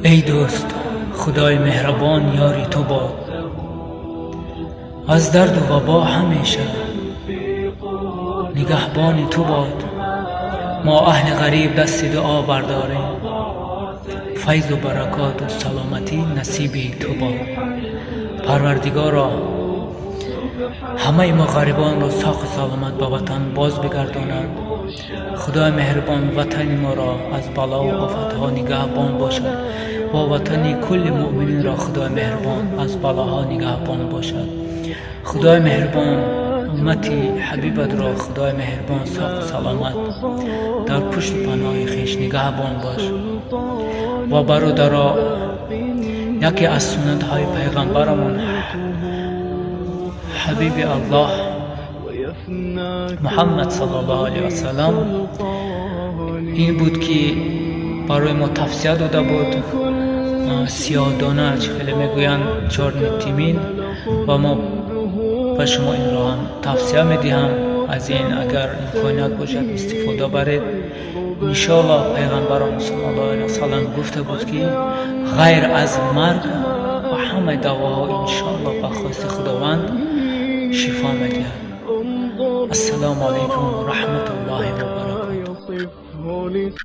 ای دوست، خدای مهربان یاری تو باد. از درد و وبا همیشه نگهبان تو باد. ما اهل غریب دست دعا برداریم، فیض و برکات و سلامتی نصیبی تو باد. پروردگارا همه ما غریبان را ساق و سلامت به وطن باز بگرداند. خدای مهربان وطن ما را از بلا و آفت‌ها نگهبان باشد. و وطن کل مؤمنین را خدای مهربان از بلاها نگهبان باشد. خدای مهربان امتی حبیبت را خدای مهربان ساق و سلامت در پشت پناه خویش نگهبان باش. و برادرها، یکی از سنت های پیغمبرمون حبیب الله محمد صلی الله علیه و سلم این بود که برای ما توصیه داده بود، سیاه دانه چخیلی میگویند چارنتیمین، و ما به شما این را هم توصیه میدیم از این اگر امکانیت باشد استفاده برید. انشاءالله پیغمبرم صلی الله علیه و سلم گفته بود که غیر از مرگ و همه دواها انشاءالله به خواست خداوند شفا میدهد. السلام علیکم و رحمت الله و برکاته.